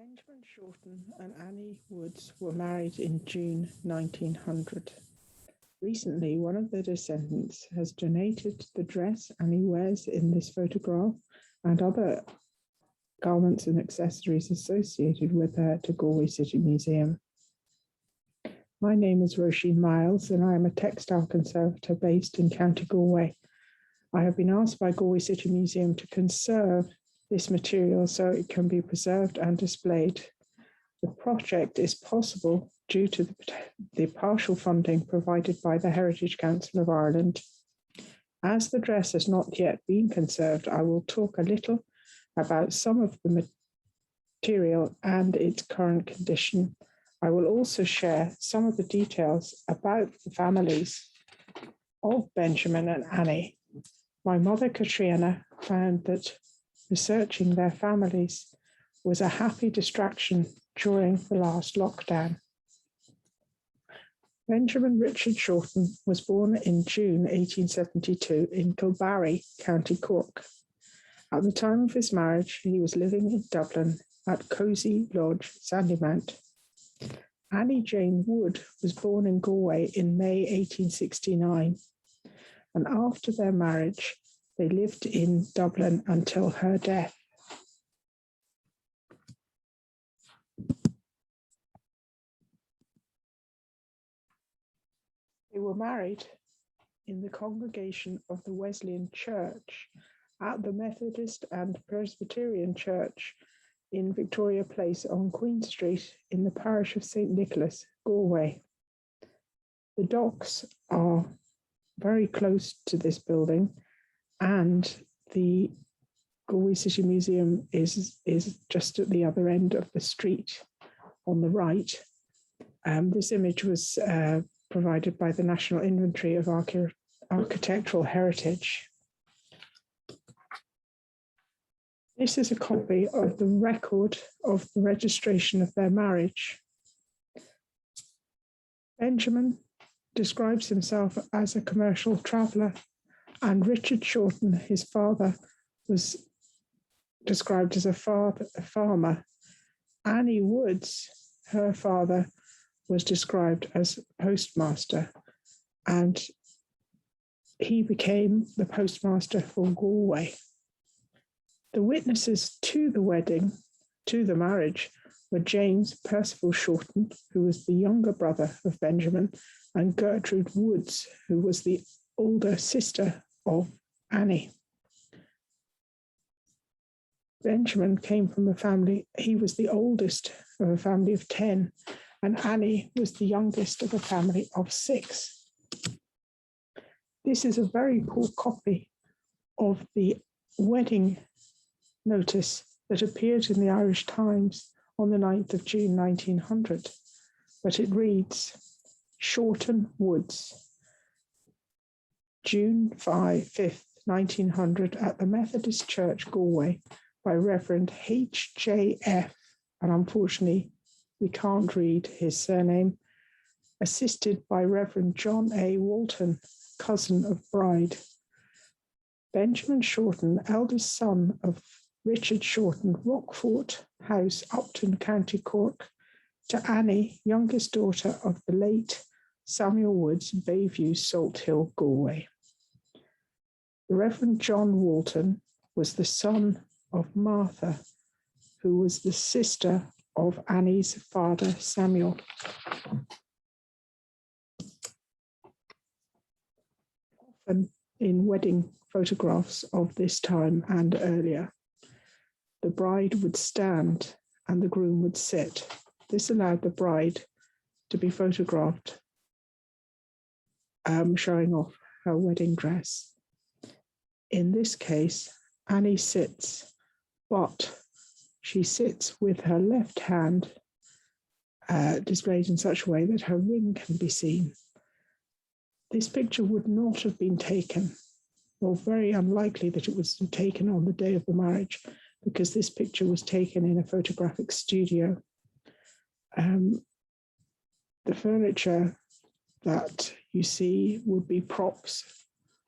Benjamin Shorten and Annie Woods were married in June 1900. Recently, one of their descendants has donated the dress Annie wears in this photograph and other garments and accessories associated with her to Galway City Museum. My name is Róisín Miles and I am a textile conservator based in County Galway. I have been asked by Galway City Museum to conserve this material so it can be preserved and displayed. The project is possible due to the partial funding provided by the Heritage Council of Ireland. As the dress has not yet been conserved, I will talk a little about some of the material and its current condition. I will also share some of the details about the families of Benjamin and Annie. My mother, Katrina, found that researching their families was a happy distraction during the last lockdown. Benjamin Richard Shorten was born in June 1872 in Galway, County Cork. At the time of his marriage, he was living in Dublin at Cozy Lodge, Sandymount. Annie Jane Wood was born in Galway in May 1869, and after their marriage, they lived in Dublin until her death. They were married in the congregation of the Wesleyan Church at the Methodist and Presbyterian Church in Victoria Place on Queen Street in the parish of St. Nicholas, Galway. The docks are very close to this building, and the Galway City Museum is just at the other end of the street on the right. This image was provided by the National Inventory of Architectural Heritage. This is a copy of the record of the registration of their marriage. Benjamin describes himself as a commercial traveller, and Richard Shorten, his father, was described as a farmer. Annie Woods, her father, was described as a postmaster, and he became the postmaster for Galway. The witnesses to the wedding, to the marriage, were James Percival Shorten, who was the younger brother of Benjamin, and Gertrude Woods, who was the older sister of Annie. Benjamin came from a family, he was the oldest of a family of 10, and Annie was the youngest of a family of 6. This is a very poor copy of the wedding notice that appeared in the Irish Times on the 9th of June 1900, but it reads, Shorten Woods, June 5th, 1900, at the Methodist Church, Galway, by Reverend H.J.F., and unfortunately we can't read his surname, assisted by Reverend John A. Walton, cousin of bride. Benjamin Shorten, eldest son of Richard Shorten, Rockfort House, Upton, County Cork, to Annie, youngest daughter of the late Samuel Woods, Bayview, Salt Hill, Galway. The Reverend John Walton was the son of Martha, who was the sister of Annie's father, Samuel. Often in wedding photographs of this time and earlier, the bride would stand and the groom would sit. This allowed the bride to be photographed, showing off her wedding dress. In this case, Annie sits, but she sits with her left hand displayed in such a way that her ring can be seen. This picture would not have been taken, or very unlikely that it was taken on the day of the marriage, because this picture was taken in a photographic studio. The furniture that you see would be props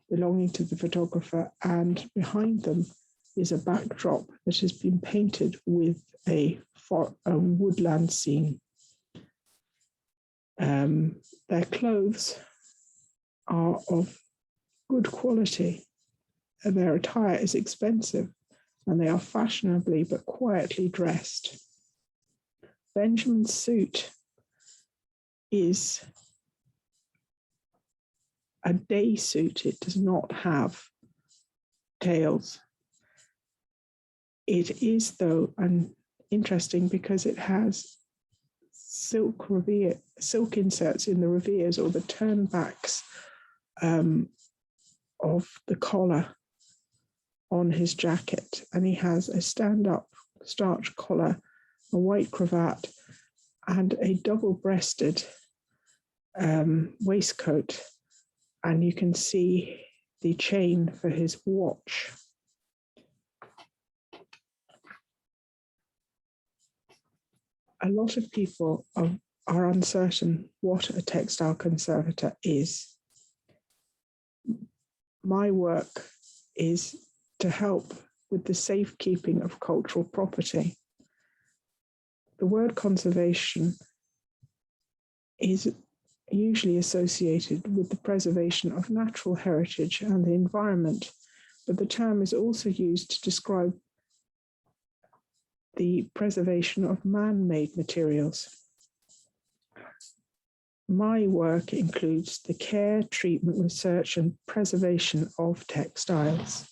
belonging to the photographer, and behind them is a backdrop that has been painted with a woodland scene. Their clothes are of good quality, and their attire is expensive, and they are fashionably but quietly dressed. Benjamin's suit is a day suit. It does not have tails. It is, though, interesting because it has silk inserts in the reveres or the turnbacks of the collar on his jacket, and he has a stand-up starched collar, a white cravat, and a double-breasted waistcoat, and you can see the chain for his watch. A lot of people are uncertain what a textile conservator is. My work is to help with the safekeeping of cultural property. The word conservation is usually associated with the preservation of natural heritage and the environment, but the term is also used to describe the preservation of man-made materials. My work includes the care, treatment, research, and preservation of textiles.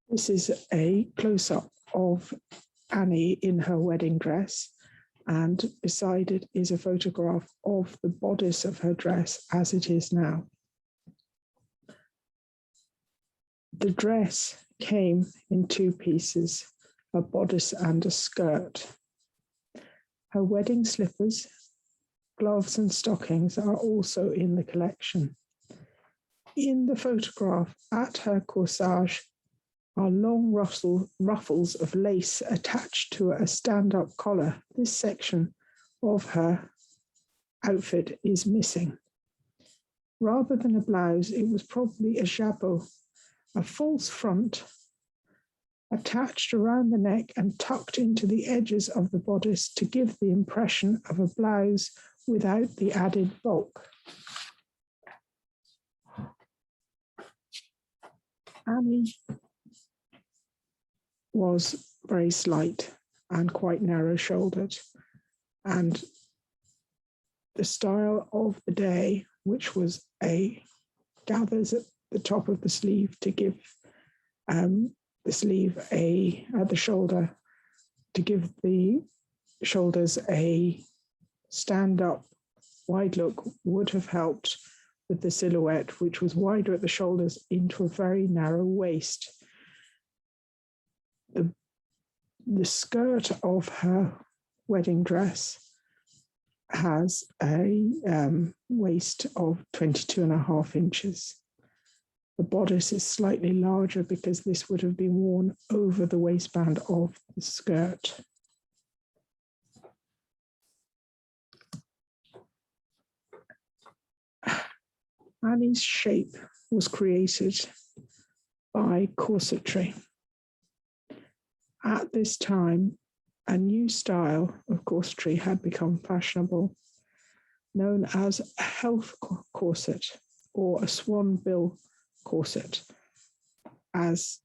This is a close-up of Annie in her wedding dress, and beside it is a photograph of the bodice of her dress as it is now. The dress came in two pieces, a bodice and a skirt. Her wedding slippers, gloves and stockings are also in the collection. In the photograph, at her corsage, are long ruffles of lace attached to a stand-up collar. This section of her outfit is missing. Rather than a blouse, it was probably a jabot, a false front attached around the neck and tucked into the edges of the bodice to give the impression of a blouse without the added bulk. Annie was very slight and quite narrow-shouldered, and the style of the day, which was a gathers at the top of the sleeve to give the sleeve at the shoulder to give the shoulders a stand-up wide look, would have helped with the silhouette, which was wider at the shoulders into a very narrow waist. The skirt of her wedding dress has a waist of 22.5 inches. The bodice is slightly larger because this would have been worn over the waistband of the skirt. Annie's shape was created by corsetry. At this time, a new style of corsetry had become fashionable, known as a health corset or a swan bill corset, as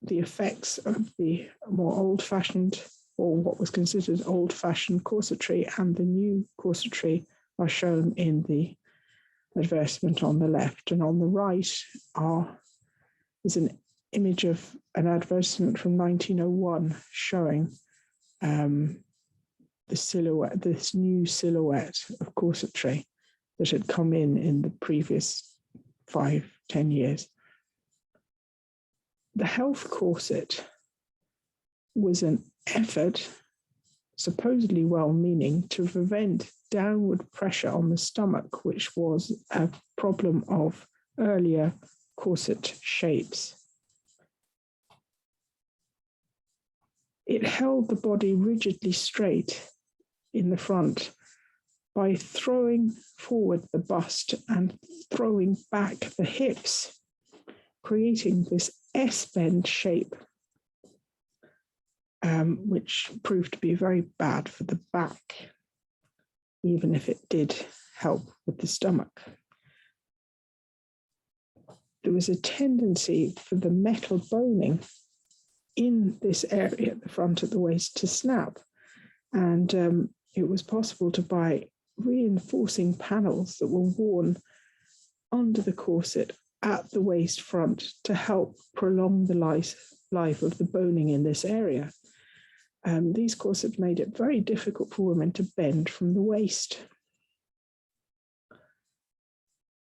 the effects of the more old-fashioned, or what was considered old-fashioned corsetry, and the new corsetry are shown in the advertisement on the left, and on the right is an image of an advertisement from 1901 showing the silhouette, this new silhouette of corsetry that had come in the previous 5-10 years. The health corset was an effort, supposedly well-meaning, to prevent downward pressure on the stomach, which was a problem of earlier corset shapes. It held the body rigidly straight in the front by throwing forward the bust and throwing back the hips, creating this S-bend shape, which proved to be very bad for the back, even if it did help with the stomach. There was a tendency for the metal boning in this area at the front of the waist to snap, and it was possible to buy reinforcing panels that were worn under the corset at the waist front to help prolong the life of the boning in this area. These corsets made it very difficult for women to bend from the waist,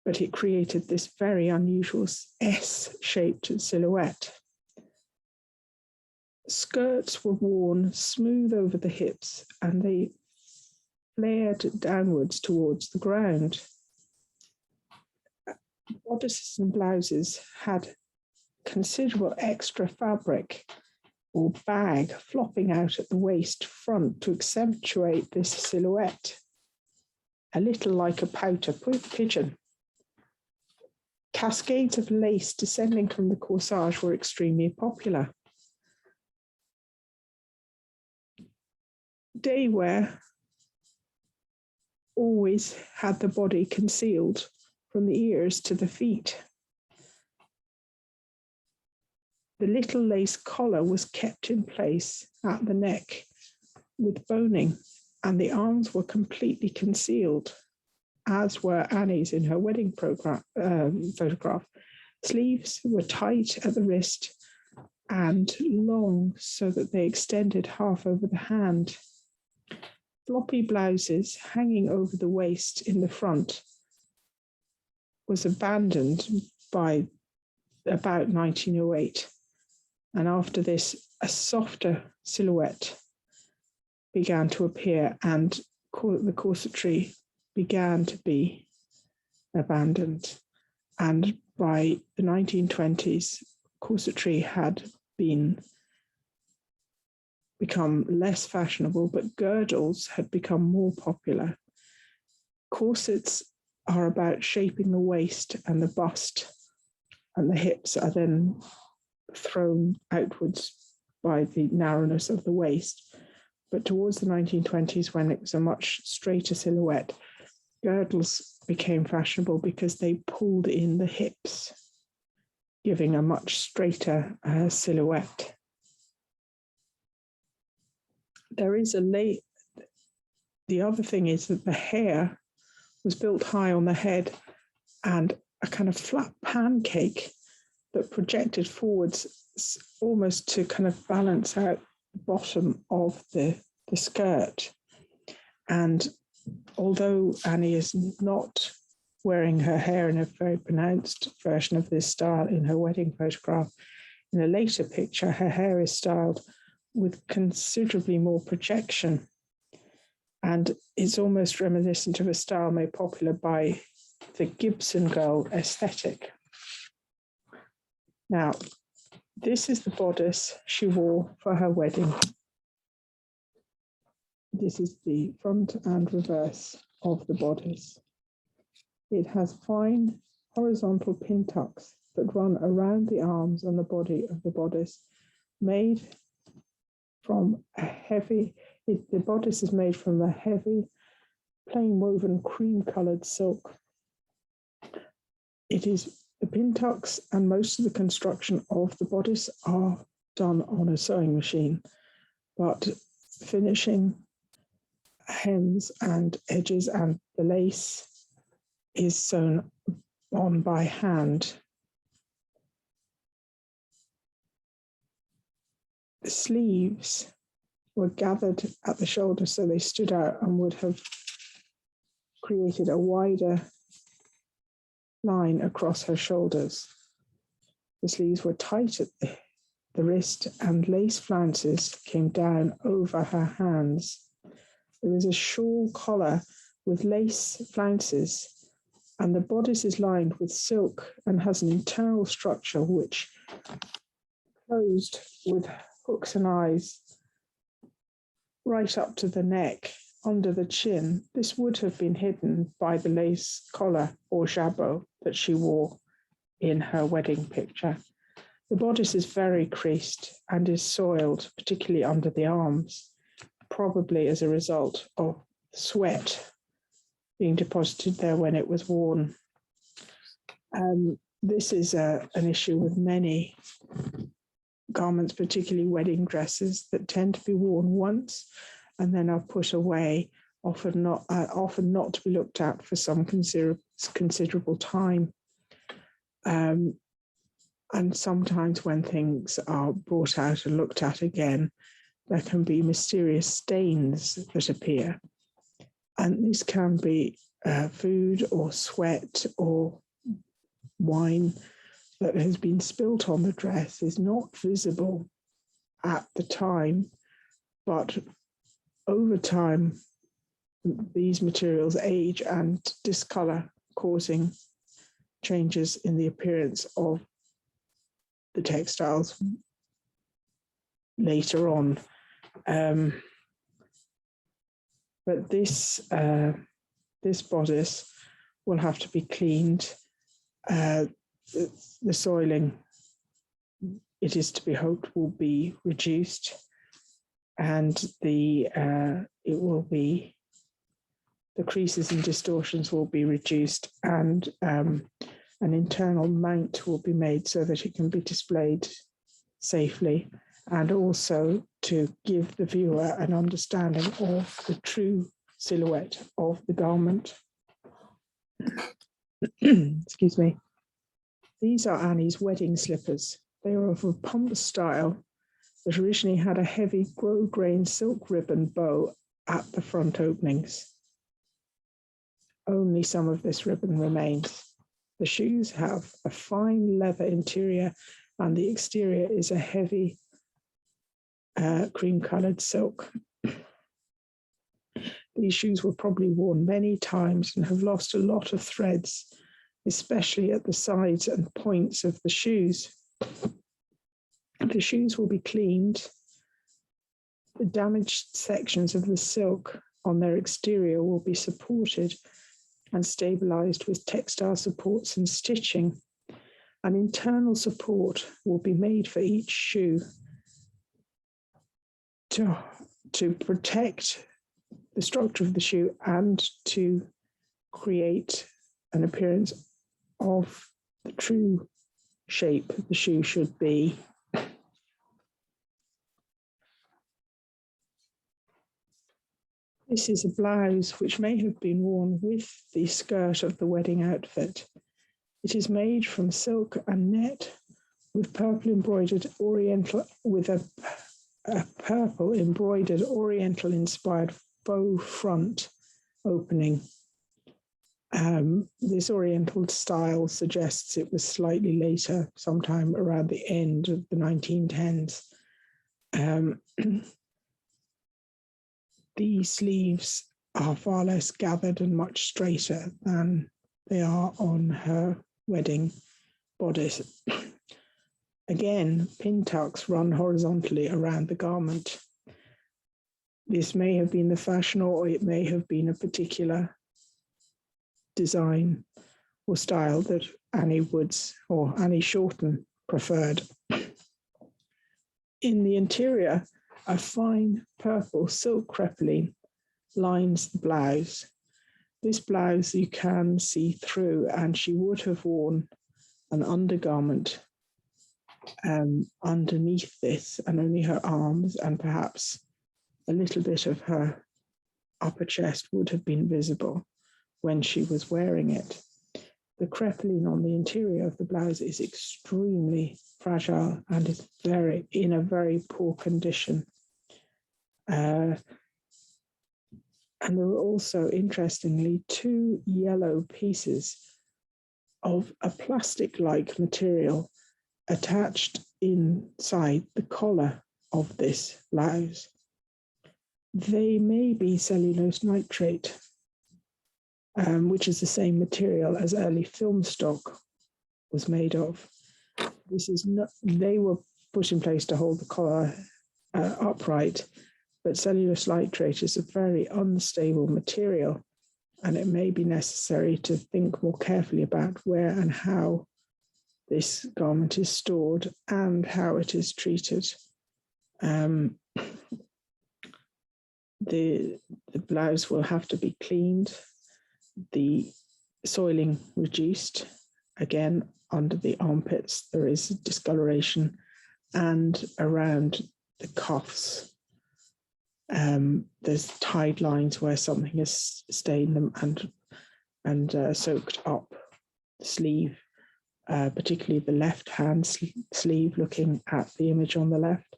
but it created this very unusual S-shaped silhouette. Skirts were worn smooth over the hips and they flared downwards towards the ground. Bodices and blouses had considerable extra fabric or bag flopping out at the waist front to accentuate this silhouette, a little like a pouter pigeon. Cascades of lace descending from the corsage were extremely popular. Day wear always had the body concealed from the ears to the feet. The little lace collar was kept in place at the neck with boning, and the arms were completely concealed, as were Annie's in her wedding photograph. Sleeves were tight at the wrist and long so that they extended half over the hand. Floppy blouses hanging over the waist in the front was abandoned by about 1908. And after this, a softer silhouette began to appear and the corsetry began to be abandoned. And by the 1920s, corsetry had become less fashionable, but girdles had become more popular. Corsets are about shaping the waist and the bust, and the hips are then thrown outwards by the narrowness of the waist. But towards the 1920s, when it was a much straighter silhouette, girdles became fashionable because they pulled in the hips, giving a much straighter silhouette. The other thing is that the hair was built high on the head and a kind of flat pancake that projected forwards almost to kind of balance out the bottom of the skirt. And although Annie is not wearing her hair in a very pronounced version of this style in her wedding photograph, in a later picture, her hair is styled with considerably more projection. And it's almost reminiscent of a style made popular by the Gibson girl aesthetic. Now, this is the bodice she wore for her wedding. This is the front and reverse of the bodice. It has fine horizontal pin tucks that run around the arms and the body of the bodice, made from the bodice is made from a heavy, plain woven cream-coloured silk. The pin tucks and most of the construction of the bodice are done on a sewing machine, but finishing, hems and edges and the lace is sewn on by hand. The sleeves were gathered at the shoulder so they stood out and would have created a wider line across her shoulders. The sleeves were tight at the wrist and lace flounces came down over her hands. There is a shawl collar with lace flounces, and the bodice is lined with silk and has an internal structure which closed with hooks and eyes right up to the neck, under the chin. This would have been hidden by the lace collar or jabot that she wore in her wedding picture. The bodice is very creased and is soiled, particularly under the arms, probably as a result of sweat being deposited there when it was worn. This is an issue with many garments, particularly wedding dresses, that tend to be worn once and then are put away, often not to be looked at for some considerable time. And sometimes when things are brought out and looked at again, there can be mysterious stains that appear. And this can be food or sweat or wine that has been spilt on the dress, is not visible at the time, but over time, these materials age and discolor, causing changes in the appearance of the textiles later on. But this bodice will have to be cleaned. The soiling, it is to be hoped, will be reduced, and the creases and distortions will be reduced, and an internal mount will be made so that it can be displayed safely, and also to give the viewer an understanding of the true silhouette of the garment. Excuse me. These are Annie's wedding slippers. They are of a pump style that originally had a heavy grosgrain silk ribbon bow at the front openings. Only some of this ribbon remains. The shoes have a fine leather interior, and the exterior is a heavy cream-coloured silk. These shoes were probably worn many times and have lost a lot of threads, especially at the sides and points of the shoes. The shoes will be cleaned. The damaged sections of the silk on their exterior will be supported and stabilized with textile supports and stitching. An internal support will be made for each shoe to protect the structure of the shoe and to create an appearance of the true shape the shoe should be. This is a blouse which may have been worn with the skirt of the wedding outfit. It is made from silk and net with purple embroidered oriental, with a purple embroidered oriental inspired faux front opening. This oriental style suggests it was slightly later, sometime around the end of the 1910s. The sleeves are far less gathered and much straighter than they are on her wedding bodice. Again, pin tucks run horizontally around the garment. This may have been the fashion, or it may have been a particular design or style that Annie Woods or Annie Shorten preferred. In the interior, a fine purple silk crepeline lines the blouse. This blouse you can see through, and she would have worn an undergarment underneath this, and only her arms and perhaps a little bit of her upper chest would have been visible when she was wearing it. The crepeline on the interior of the blouse is extremely fragile and is in a very poor condition. And there were also, interestingly, 2 yellow pieces of a plastic-like material attached inside the collar of this blouse. They may be cellulose nitrate, which is the same material as early film stock was made of. This is not, they were put in place to hold the collar upright, but cellulose nitrate is a very unstable material, and it may be necessary to think more carefully about where and how this garment is stored and how it is treated. The blouse will have to be cleaned, the soiling reduced. Again, under the armpits, there is discoloration, and around the cuffs, there's tied lines where something has stained them and soaked up the sleeve, particularly the left hand sleeve, looking at the image on the left.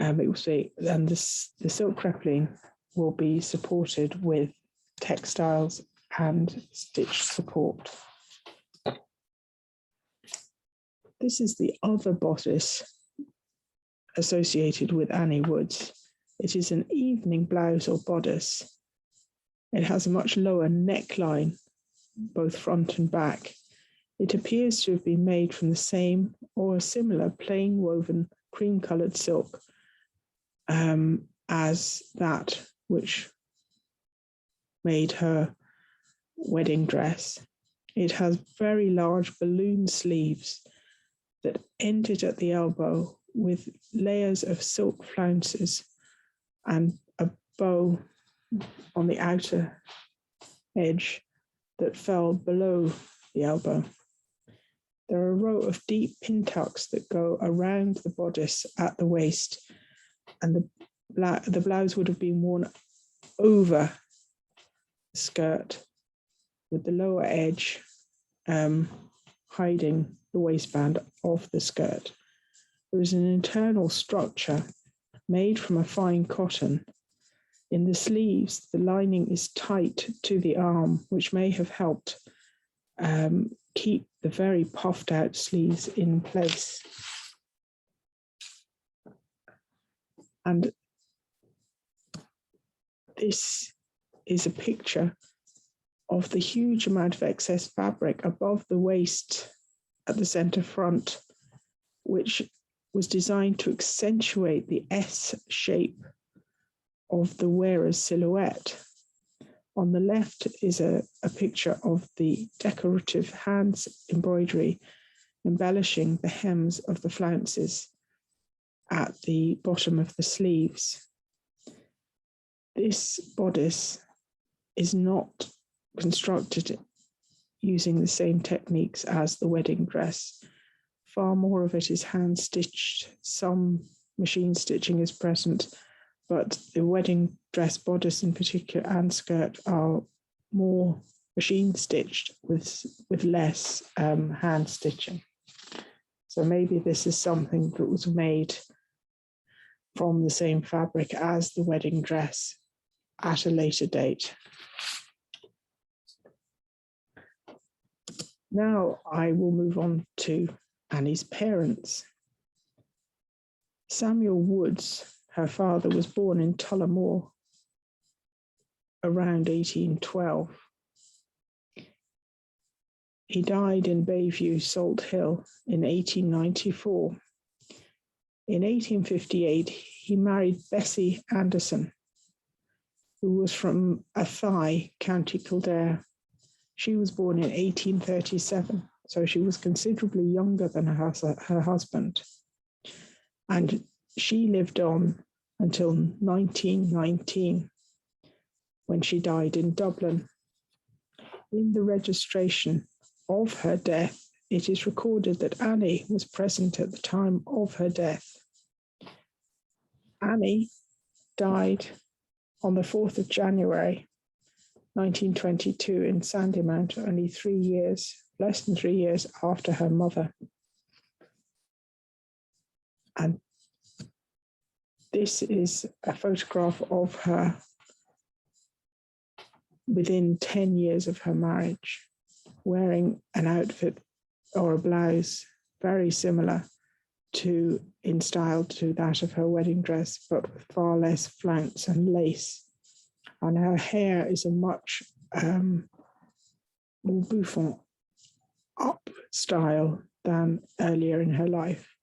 It will say, and the silk crepeline will be supported with textiles and stitch support. This is the other bodice associated with Annie Woods. It is an evening blouse or bodice. It has a much lower neckline, both front and back. It appears to have been made from the same or a similar plain woven cream-coloured silk as that which made her wedding dress. It has very large balloon sleeves that ended at the elbow with layers of silk flounces and a bow on the outer edge that fell below the elbow. There are a row of deep pin tucks that go around the bodice at the waist, and the blouse would have been worn over the skirt, with the lower edge hiding the waistband of the skirt. There is an internal structure made from a fine cotton. In the sleeves, the lining is tight to the arm, which may have helped keep the very puffed out sleeves in place. And this is a picture of the huge amount of excess fabric above the waist at the centre front, which was designed to accentuate the S shape of the wearer's silhouette. On the left is a picture of the decorative hands embroidery embellishing the hems of the flounces at the bottom of the sleeves. This bodice is not constructed using the same techniques as the wedding dress. Far more of it is hand stitched. Some machine stitching is present, but the wedding dress bodice in particular and skirt are more machine stitched with less hand stitching. So maybe this is something that was made from the same fabric as the wedding dress at a later date. Now I will move on to Annie's parents. Samuel Woods, her father, was born in Tullamore around 1812. He died in Bayview, Salt Hill in 1894. In 1858, he married Bessie Anderson, who was from Athy, County Kildare. She was born in 1837, so she was considerably younger than her husband. And she lived on until 1919, when she died in Dublin. In the registration of her death, it is recorded that Annie was present at the time of her death. Annie died on the 4th of January, 1922 in Sandymount, only less than 3 years after her mother. And this is a photograph of her within 10 years of her marriage, wearing an outfit or a blouse very similar in style to that of her wedding dress, but with far less flounce and lace. And her hair is a much more bouffant up style than earlier in her life.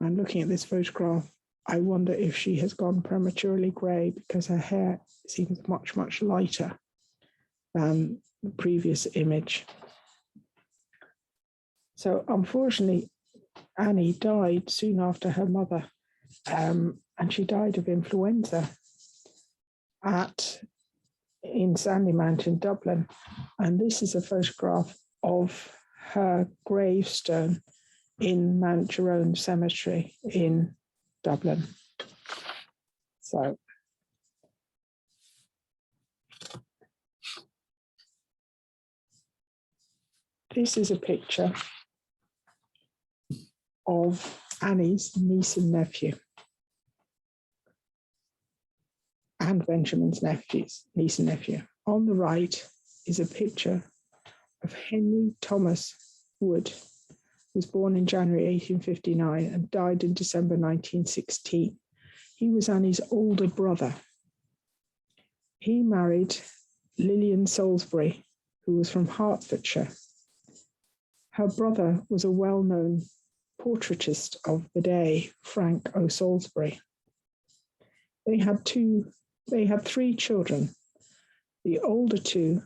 And looking at this photograph, I wonder if she has gone prematurely grey, because her hair seems much, much lighter than the previous image. So unfortunately, Annie died soon after her mother, and she died of influenza in Sandymount in Dublin. And this is a photograph of her gravestone in Mount Jerome Cemetery in Dublin. So this is a picture of Annie's niece and nephew, and Benjamin's niece and nephew. On the right is a picture of Henry Thomas Wood, who was born in January 1859 and died in December 1916. He was Annie's older brother. He married Lillian Salisbury, who was from Hertfordshire. Her brother was a well-known portraitist of the day, Frank O. Salisbury. They had three children. The older two,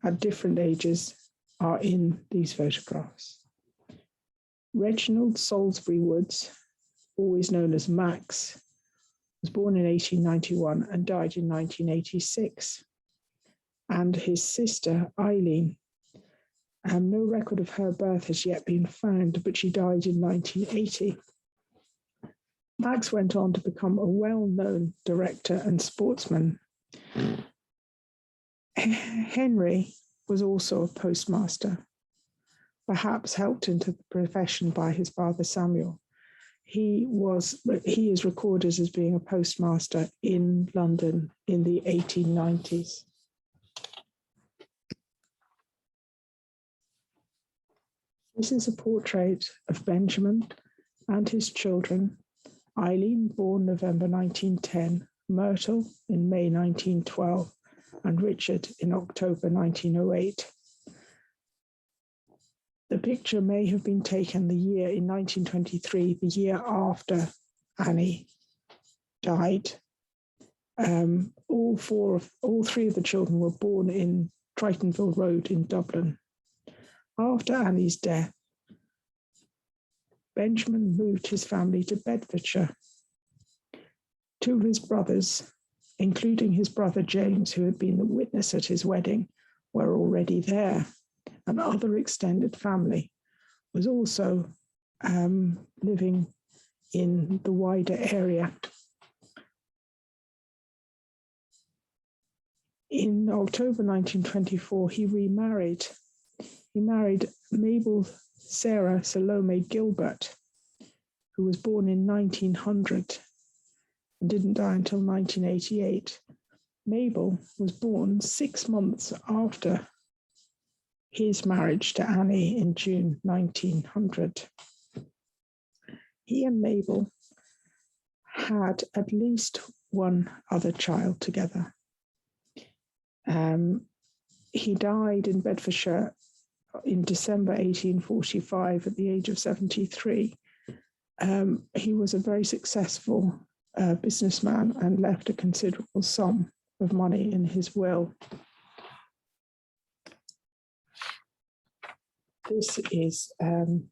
at different ages, are in these photographs. Reginald Salisbury Woods, always known as Max, was born in 1891 and died in 1986. And his sister, Eileen, no record of her birth has yet been found, but she died in 1980. Max went on to become a well-known director and sportsman. Henry was also a postmaster, perhaps helped into the profession by his father Samuel. He is recorded as being a postmaster in London in the 1890s. This is a portrait of Benjamin and his children, Eileen, born November 1910, Myrtle in May 1912, and Richard in October 1908. The picture may have been taken the year in 1923, the year after Annie died. All three of the children were born in Tritonville Road in Dublin. After Annie's death, Benjamin moved his family to Bedfordshire. Two of his brothers, including his brother James, who had been the witness at his wedding, were already there. And other extended family was also living in the wider area. In October 1924, he remarried. He married Mabel Sarah Salome Gilbert, who was born in 1900 and didn't die until 1988. Mabel was born 6 months after his marriage to Annie in June 1900. He and Mabel had at least one other child together. He died in Bedfordshire in December 1845 at the age of 73. He was a very successful businessman and left a considerable sum of money in his will. This is an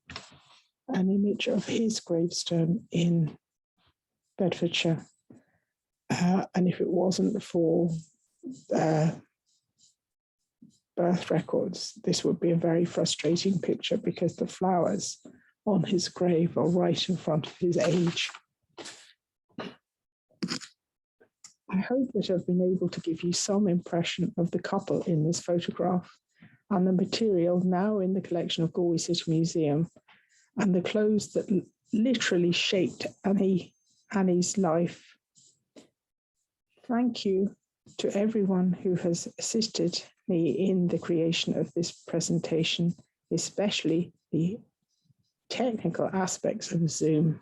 image of his gravestone in Bedfordshire. And if it wasn't for birth records, this would be a very frustrating picture because the flowers on his grave are right in front of his age. I hope that I've been able to give you some impression of the couple in this photograph and the material now in the collection of Galway City Museum and the clothes that literally shaped Annie's life. Thank you to everyone who has assisted me in the creation of this presentation, especially the technical aspects of Zoom.